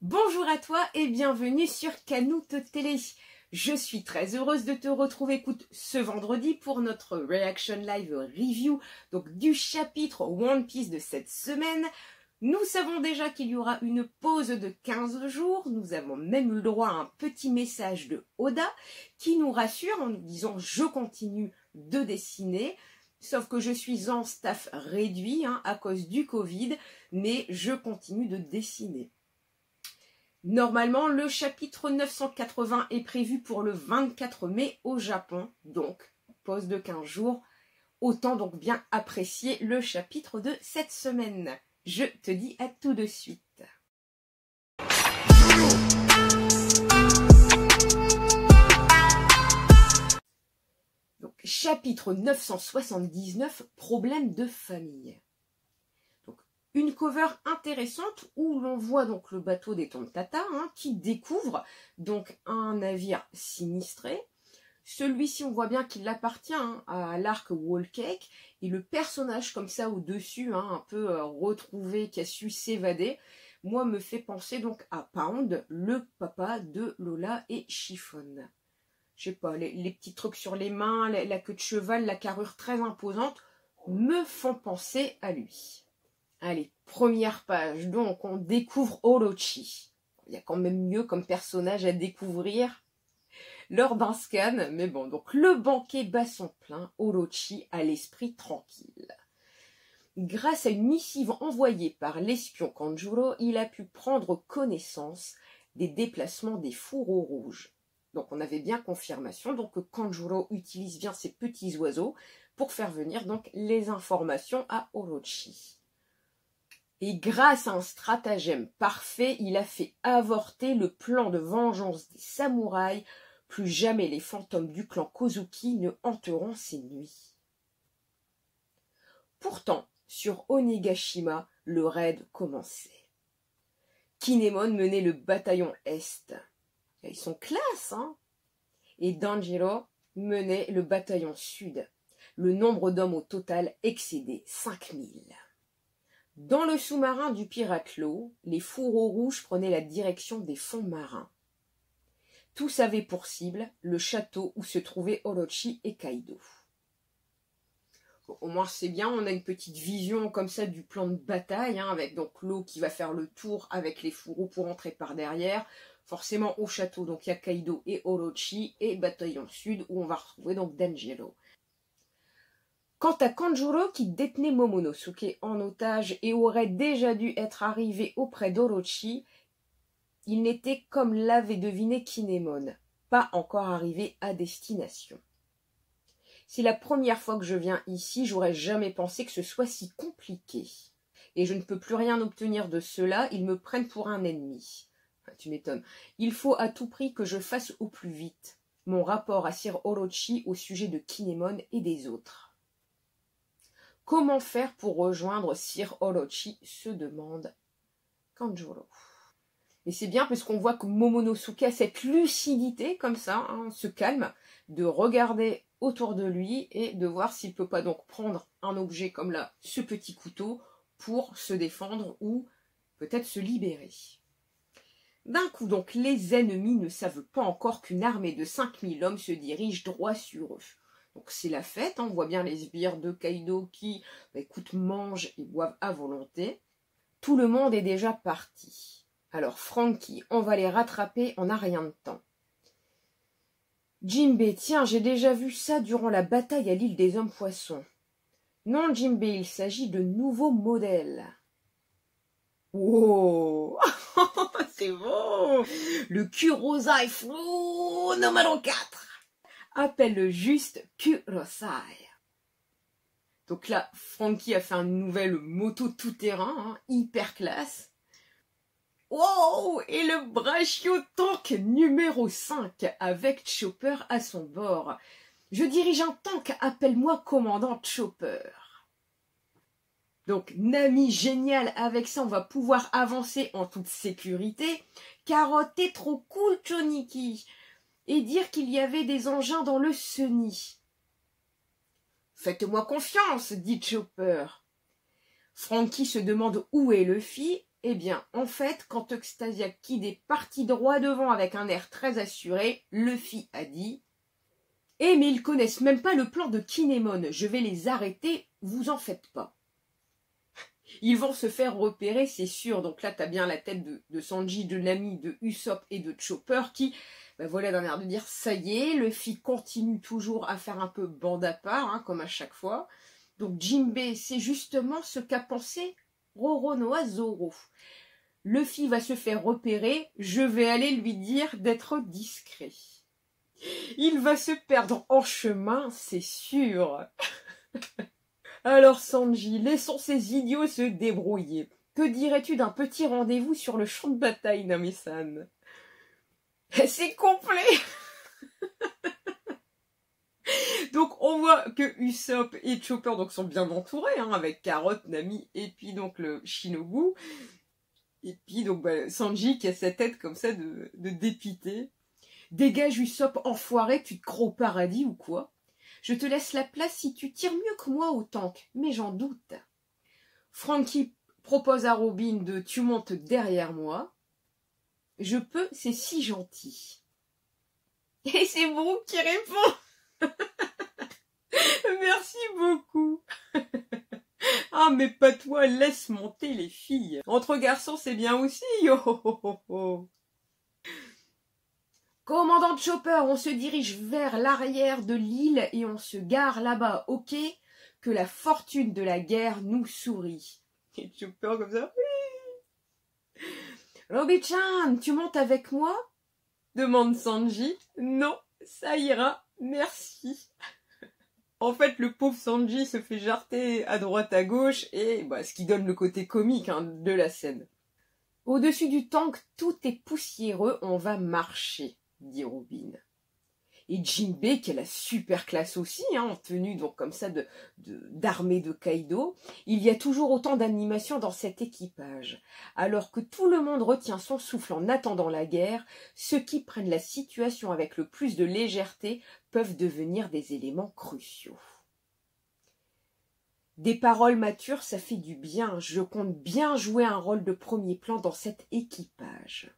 Bonjour à toi et bienvenue sur Canut Télé. Je suis très heureuse de te retrouver, écoute, ce vendredi pour notre Reaction Live Review donc du chapitre One Piece de cette semaine. Nous savons déjà qu'il y aura une pause de 15 jours. Nous avons même eu le droit à un petit message de Oda qui nous rassure en nous disant « Je continue de dessiner ». Sauf que je suis en staff réduit à cause du Covid, mais je continue de dessiner. Normalement, le chapitre 980 est prévu pour le 24 mai au Japon, donc pause de 15 jours. Autant donc bien apprécier le chapitre de cette semaine. Je te dis à tout de suite. Donc, chapitre 979, problème de famille. Une cover intéressante où l'on voit donc le bateau des Tontatta qui découvre donc un navire sinistré. Celui-ci, on voit bien qu'il appartient à l'arc Whole Cake et le personnage comme ça au-dessus, un peu retrouvé, qui a su s'évader, moi me fait penser donc à Pound, le papa de Lola et Chiffon. Je sais pas, les petits trucs sur les mains, la queue de cheval, la carrure très imposante me font penser à lui. Allez, première page, donc on découvre Orochi. Il y a quand même mieux comme personnage à découvrir lors d'un scan, mais bon, donc le banquet bat son plein, Orochi a l'esprit tranquille. Grâce à une missive envoyée par l'espion Kanjuro, il a pu prendre connaissance des déplacements des fourreaux rouges. Donc on avait bien confirmation donc que Kanjuro utilise bien ces petits oiseaux pour faire venir donc les informations à Orochi. Et grâce à un stratagème parfait, il a fait avorter le plan de vengeance des samouraïs. Plus jamais les fantômes du clan Kozuki ne hanteront ces nuits. Pourtant, sur Onigashima, le raid commençait. Kinemon menait le bataillon Est. Ils sont classe, Et Danjiro menait le bataillon Sud. Le nombre d'hommes au total excédait 5000. Dans le sous-marin du pirate Law, les fourreaux rouges prenaient la direction des fonds marins. Tous avaient pour cible le château où se trouvaient Orochi et Kaido. Bon, au moins c'est bien, on a une petite vision comme ça du plan de bataille, avec donc Law qui va faire le tour avec les fourreaux pour entrer par derrière. Forcément au château, donc il y a Kaido et Orochi, et bataillon sud où on va retrouver donc Danjiro. Quant à Kanjuro qui détenait Momonosuke en otage et aurait déjà dû être arrivé auprès d'Orochi, il n'était, comme l'avait deviné Kinemon, pas encore arrivé à destination. C'est la première fois que je viens ici, j'aurais jamais pensé que ce soit si compliqué. Et je ne peux plus rien obtenir de cela, ils me prennent pour un ennemi. Enfin, tu m'étonnes. Il faut à tout prix que je fasse au plus vite mon rapport à Sir Orochi au sujet de Kinemon et des autres. Comment faire pour rejoindre Sir Orochi se demande Kanjuro. Et c'est bien parce qu'on voit que Momonosuke a cette lucidité comme ça, ce calme, de regarder autour de lui et de voir s'il ne peut pas donc prendre un objet comme là, ce petit couteau, pour se défendre ou peut-être se libérer. D'un coup donc, les ennemis ne savent pas encore qu'une armée de 5000 hommes se dirige droit sur eux. Donc c'est la fête, on voit bien les sbires de Kaido qui, mangent et boivent à volonté. Tout le monde est déjà parti. Alors Franky, on va les rattraper en un rien de temps. Jinbei, tiens, j'ai déjà vu ça durant la bataille à l'île des hommes poissons. Non, Jinbei, il s'agit de nouveaux modèles. Wow. C'est beau. Le Kurosai Flow numéro 4. Appelle-le juste Kurosai. Donc là, Franky a fait une nouvelle moto tout-terrain, hyper classe. Wow! Et le Brachio Tank numéro 5 avec Chopper à son bord. Je dirige un tank, appelle-moi commandant Chopper. Donc Nami génial, avec ça on va pouvoir avancer en toute sécurité. Carotte, t'es trop cool Choniki. Et dire qu'il y avait des engins dans le Sunny. Faites-moi confiance, dit Chopper. Franky se demande où est Luffy. Eh bien, en fait, quand Oxtasia Kid est parti droit devant avec un air très assuré, Luffy a dit « Eh, mais ils connaissent même pas le plan de Kinemon, je vais les arrêter, vous en faites pas. » Ils vont se faire repérer, c'est sûr. Donc là, t'as bien la tête de Sanji, de Nami, de Usopp et de Chopper qui, ben voilà, d'un air de dire « Ça y est, Luffy continue toujours à faire un peu bande à part, hein, comme à chaque fois. » Donc Jinbei, c'est justement ce qu'a pensé Roronoa Zoro. Luffy va se faire repérer, je vais aller lui dire d'être discret. Il va se perdre en chemin, c'est sûr. Alors Sanji, laissons ces idiots se débrouiller. Que dirais-tu d'un petit rendez-vous sur le champ de bataille, Nami-san? C'est complet. Donc on voit que Usopp et Chopper donc, sont bien entourés, hein, avec Carotte, Nami et puis donc le Shinobu. Et puis donc Sanji qui a sa tête comme ça de dépité. Dégage Usopp, enfoiré, tu te crois au paradis ou quoi? Je te laisse la place si tu tires mieux que moi au tank, mais j'en doute. Franky propose à Robin de tu montes derrière moi. Je peux, c'est si gentil. Et c'est Brooke qui répond. Merci beaucoup. Ah, mais pas toi, laisse monter les filles. Entre garçons, c'est bien aussi. Oh, oh, oh, oh. Commandant Chopper, on se dirige vers l'arrière de l'île et on se gare là-bas, ok? Que la fortune de la guerre nous sourit. Et Chopper comme ça, oui. Robi-chan, tu montes avec moi? Demande Sanji. Non, ça ira, merci. En fait, le pauvre Sanji se fait jarter à droite à gauche, et ce qui donne le côté comique de la scène. Au-dessus du tank, tout est poussiéreux, on va marcher, dit Robin. Et Jinbei, qui a la super classe aussi, en tenue donc comme ça d'armée de Kaido, il y a toujours autant d'animation dans cet équipage. Alors que tout le monde retient son souffle en attendant la guerre, ceux qui prennent la situation avec le plus de légèreté peuvent devenir des éléments cruciaux. Des paroles matures, ça fait du bien. Je compte bien jouer un rôle de premier plan dans cet équipage.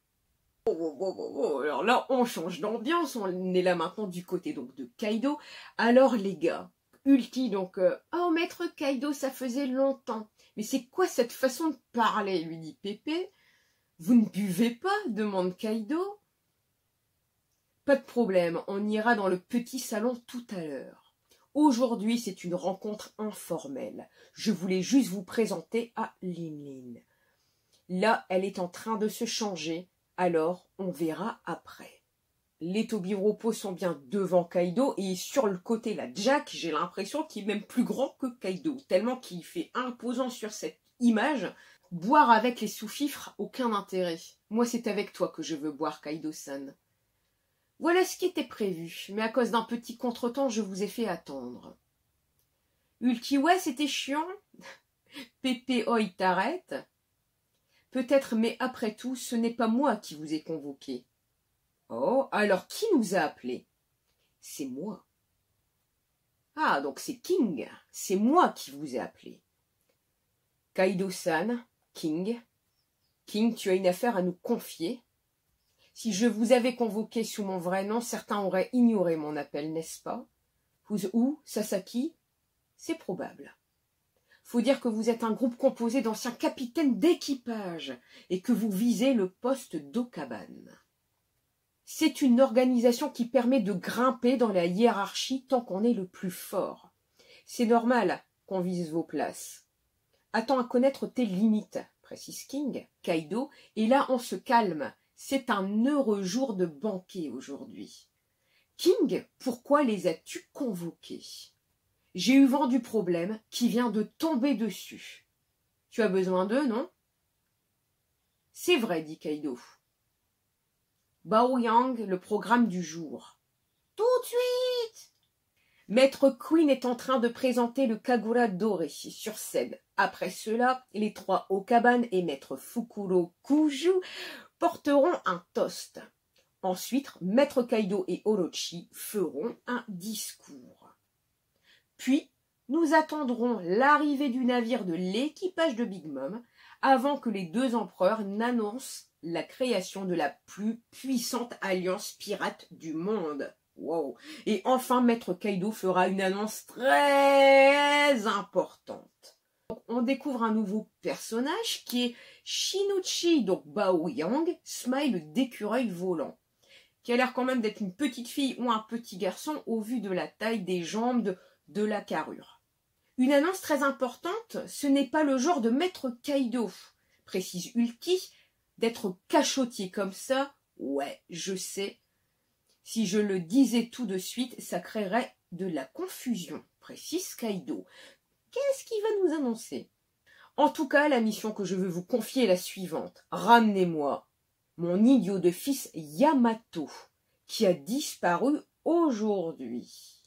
Alors là, on change d'ambiance, on est là maintenant du côté donc de Kaido. Alors les gars, Ulti donc, oh maître Kaido, ça faisait longtemps. Mais c'est quoi cette façon de parler, lui dit Pépé. Vous ne buvez pas, demande Kaido. Pas de problème, on ira dans le petit salon tout à l'heure. Aujourd'hui, c'est une rencontre informelle. Je voulais juste vous présenter à Lin. Là, elle est en train de se changer. Alors, on verra après. Les Tobiropo sont bien devant Kaido et sur le côté, là, Jack, j'ai l'impression qu'il est même plus grand que Kaido, tellement qu'il fait imposant sur cette image. Boire avec les sous-fifres, aucun intérêt. Moi, c'est avec toi que je veux boire, Kaido-san. Voilà ce qui était prévu, mais à cause d'un petit contretemps, je vous ai fait attendre. Ulti, ouais, c'était chiant. Pépé, oi, t'arrête. Peut-être, mais après tout, ce n'est pas moi qui vous ai convoqué. Oh, alors qui nous a appelés? C'est moi. Ah, donc c'est King. C'est moi qui vous ai appelé. Kaido-san, King. King, tu as une affaire à nous confier. Si je vous avais convoqué sous mon vrai nom, certains auraient ignoré mon appel, n'est-ce pas? Ou Sasaki? C'est probable. Faut dire que vous êtes un groupe composé d'anciens capitaines d'équipage et que vous visez le poste d'Okaban. C'est une organisation qui permet de grimper dans la hiérarchie tant qu'on est le plus fort. C'est normal qu'on vise vos places. Attends à connaître tes limites, précise King, Kaido, et là on se calme. C'est un heureux jour de banquet aujourd'hui. King, pourquoi les as-tu convoqués? J'ai eu vent du problème qui vient de tomber dessus. Tu as besoin d'eux, non? C'est vrai, dit Kaido. Bao Yang, le programme du jour. Tout de suite! Maître Queen est en train de présenter le Kagura doré sur scène. Après cela, les trois Okaban et Maître Fukuro Kuju porteront un toast. Ensuite, Maître Kaido et Orochi feront un discours. Puis, nous attendrons l'arrivée du navire de l'équipage de Big Mom avant que les deux empereurs n'annoncent la création de la plus puissante alliance pirate du monde. Wow. Et enfin, Maître Kaido fera une annonce très importante. Donc, on découvre un nouveau personnage qui est Shinichi, donc Bao Yang, Smile d'écureuil volant, qui a l'air quand même d'être une petite fille ou un petit garçon au vu de la taille des jambes, de la carrure. Une annonce très importante, ce n'est pas le genre de Maître Kaido, précise Ulti, d'être cachotier comme ça. Ouais, je sais. Si je le disais tout de suite, ça créerait de la confusion, précise Kaido. Qu'est-ce qu'il va nous annoncer? En tout cas, la mission que je veux vous confier est la suivante. Ramenez-moi mon idiot de fils Yamato, qui a disparu aujourd'hui.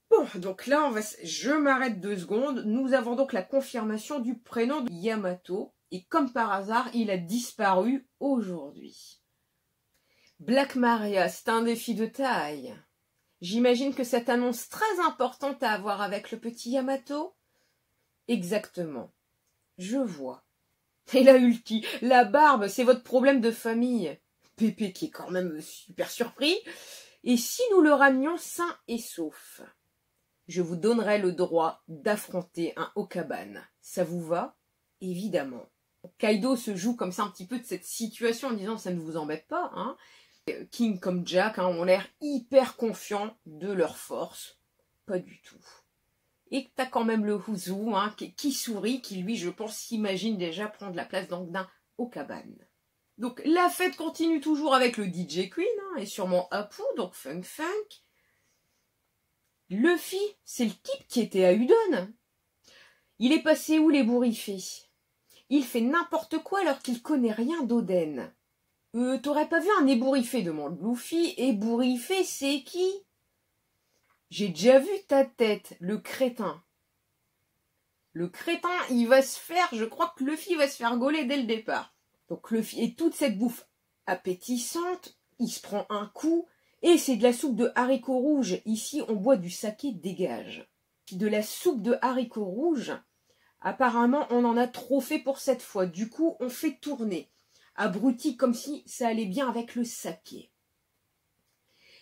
Bon, donc là, je m'arrête 2 secondes. Nous avons donc la confirmation du prénom de Yamato. Et comme par hasard, il a disparu aujourd'hui. Black Maria, c'est un défi de taille. J'imagine que cette annonce très importante à avoir avec le petit Yamato. Exactement. Je vois. Et la Ulti, la barbe, c'est votre problème de famille. Pépé qui est quand même super surpris. Et si nous le ramenions sain et sauf? Je vous donnerai le droit d'affronter un Okaban. Ça vous va? Évidemment. Kaido se joue comme ça un petit peu de cette situation en disant ça ne vous embête pas, hein. King comme Jack ont l'air hyper confiants de leur force. Pas du tout. Et t'as quand même le Huzu qui sourit, qui lui, je pense, s'imagine déjà prendre la place d'un Okaban. Donc la fête continue toujours avec le DJ Queen et sûrement Apu, donc Funk Funk. Luffy, c'est le type qui était à Udon. Il est passé où l'ébouriffé? Il fait n'importe quoi alors qu'il connaît rien d'Oden. T'aurais pas vu un ébouriffé, demande Luffy. Ébouriffé, c'est qui? J'ai déjà vu ta tête, le crétin. Le crétin, il va se faire, je crois que Luffy va se faire gauler dès le départ. Donc Luffy, et toute cette bouffe appétissante, il se prend un coup, et c'est de la soupe de haricots rouges. Ici, on boit du saké dégage. De la soupe de haricots rouges, apparemment, on en a trop fait pour cette fois. Du coup, on fait tourner. Abruti, comme si ça allait bien avec le saké.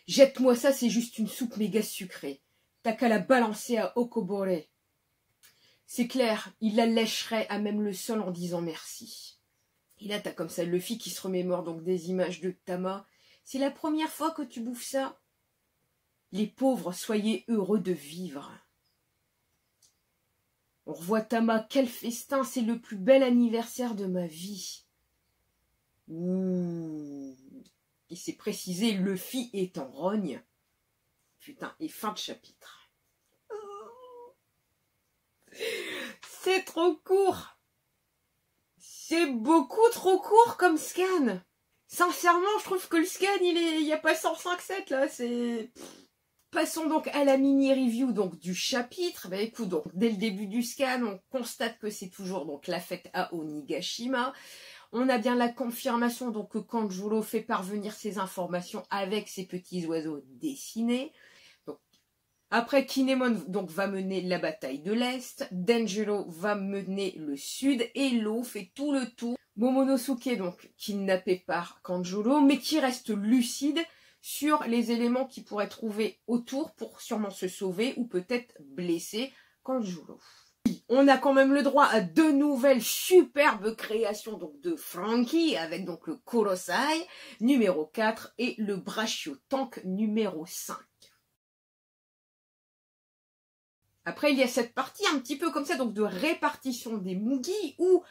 Jette-moi ça, c'est juste une soupe méga sucrée. T'as qu'à la balancer à Okobore. C'est clair, il la lècherait à même le sol en disant merci. Et là, t'as comme ça Luffy qui se remémore donc des images de Tama. C'est la première fois que tu bouffes ça? Les pauvres, soyez heureux de vivre. On revoit Tama, quel festin, c'est le plus bel anniversaire de ma vie. Ouh. Et c'est précisé, Luffy est en rogne. Putain, et fin de chapitre. C'est trop court. C'est beaucoup trop court comme scan. Sincèrement, je trouve que le scan, il n'y a pas 105.7 là, c'est... Passons donc à la mini-review donc du chapitre. Bah écoute, donc, dès le début du scan, on constate que c'est toujours donc la fête à Onigashima. On a bien la confirmation donc que Kanjuro fait parvenir ses informations avec ses petits oiseaux dessinés. Donc, après, Kinemon donc, va mener la bataille de l'Est, Denjiro va mener le Sud, et Law fait tout le tour. Momonosuke, donc kidnappé par Kanjuro, mais qui reste lucide sur les éléments qu'il pourrait trouver autour pour sûrement se sauver ou peut-être blesser Kanjuro. On a quand même le droit à 2 nouvelles superbes créations donc, de Franky, avec donc le Kurosai numéro 4 et le Brachio Tank numéro 5. Après, il y a cette partie un petit peu comme ça, donc de répartition des Mugi, où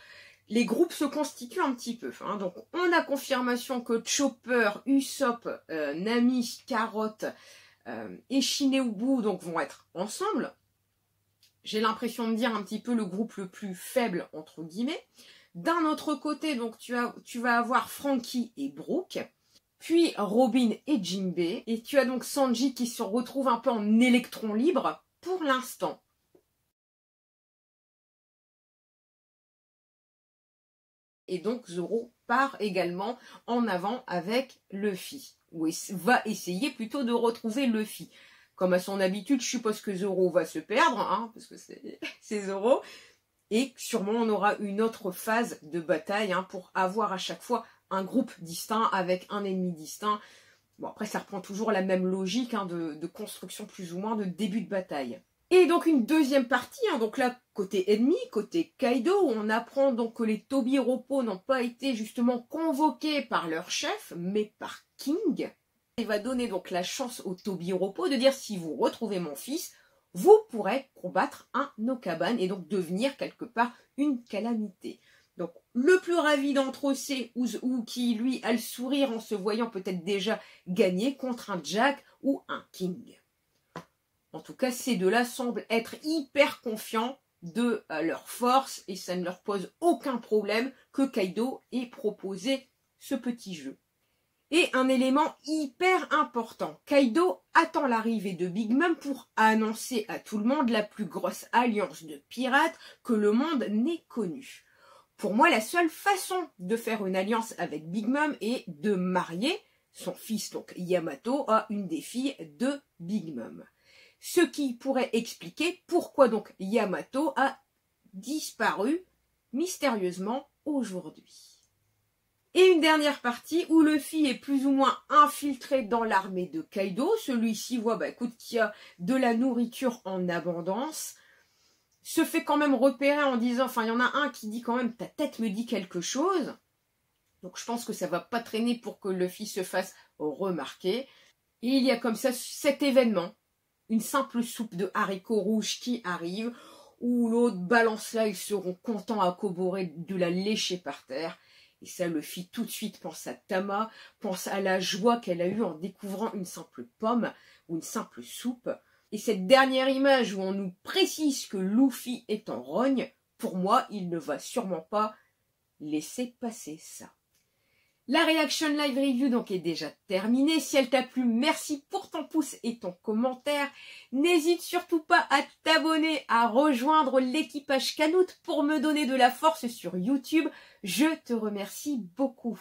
les groupes se constituent un petit peu. Donc, on a confirmation que Chopper, Usopp, Nami, Carotte et Shineubu donc, vont être ensemble. J'ai l'impression de dire un petit peu le groupe le plus faible, entre guillemets. D'un autre côté, donc tu vas avoir Franky et Brook, puis Robin et Jinbei, et tu as donc Sanji qui se retrouve un peu en électron libre pour l'instant. Et donc Zoro part également en avant avec Luffy, ou va essayer plutôt de retrouver Luffy. Comme à son habitude, je suppose que Zoro va se perdre, parce que c'est Zoro. Et sûrement on aura une autre phase de bataille pour avoir à chaque fois un groupe distinct avec un ennemi distinct. Bon, après ça reprend toujours la même logique de construction plus ou moins de début de bataille. Et donc une deuxième partie, donc là côté ennemi, côté Kaido, où on apprend donc que les Tobiroppo n'ont pas été justement convoqués par leur chef, mais par King. Il va donner donc la chance aux Tobiroppo de dire si vous retrouvez mon fils, vous pourrez combattre un Okaban et donc devenir quelque part une calamité. Donc le plus ravi d'entre eux c'est Uzu qui lui a le sourire en se voyant peut-être déjà gagner contre un Jack ou un King. En tout cas, ces deux-là semblent être hyper confiants de leur force et ça ne leur pose aucun problème que Kaido ait proposé ce petit jeu. Et un élément hyper important, Kaido attend l'arrivée de Big Mom pour annoncer à tout le monde la plus grosse alliance de pirates que le monde n'ait connue. Pour moi, la seule façon de faire une alliance avec Big Mom est de marier son fils, donc Yamato, à une des filles de Big Mom. Ce qui pourrait expliquer pourquoi donc Yamato a disparu mystérieusement aujourd'hui. Et une dernière partie où Luffy est plus ou moins infiltré dans l'armée de Kaido. Celui-ci voit écoute, qu'il y a de la nourriture en abondance. Se fait quand même repérer en disant, il y en a un qui dit quand même ta tête me dit quelque chose. Donc je pense que ça va pas traîner pour que Luffy se fasse remarquer. Et il y a comme ça cet événement. Une simple soupe de haricots rouges qui arrive, où l'autre balance là, ils seront contents à Kobore de la lécher par terre. Et ça, Luffy tout de suite pense à Tama, pense à la joie qu'elle a eue en découvrant une simple pomme ou une simple soupe. Et cette dernière image où on nous précise que Luffy est en rogne, pour moi, il ne va sûrement pas laisser passer ça. La Reaction Live Review donc est déjà terminée. Si elle t'a plu, merci pour ton pouce et ton commentaire. N'hésite surtout pas à t'abonner, à rejoindre l'équipage Canoute pour me donner de la force sur YouTube. Je te remercie beaucoup.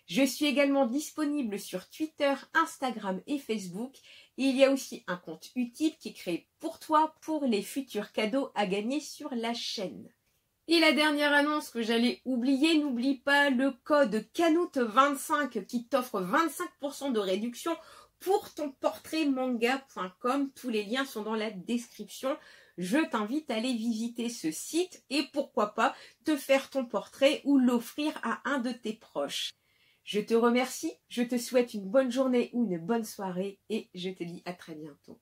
Je suis également disponible sur Twitter, Instagram et Facebook. Et il y a aussi un compte Utip qui est créé pour toi pour les futurs cadeaux à gagner sur la chaîne. Et la dernière annonce que j'allais oublier, n'oublie pas le code CANOUT25 qui t'offre 25% de réduction pour ton portrait manga.com. Tous les liens sont dans la description. Je t'invite à aller visiter ce site et pourquoi pas te faire ton portrait ou l'offrir à un de tes proches. Je te remercie, je te souhaite une bonne journée ou une bonne soirée et je te dis à très bientôt.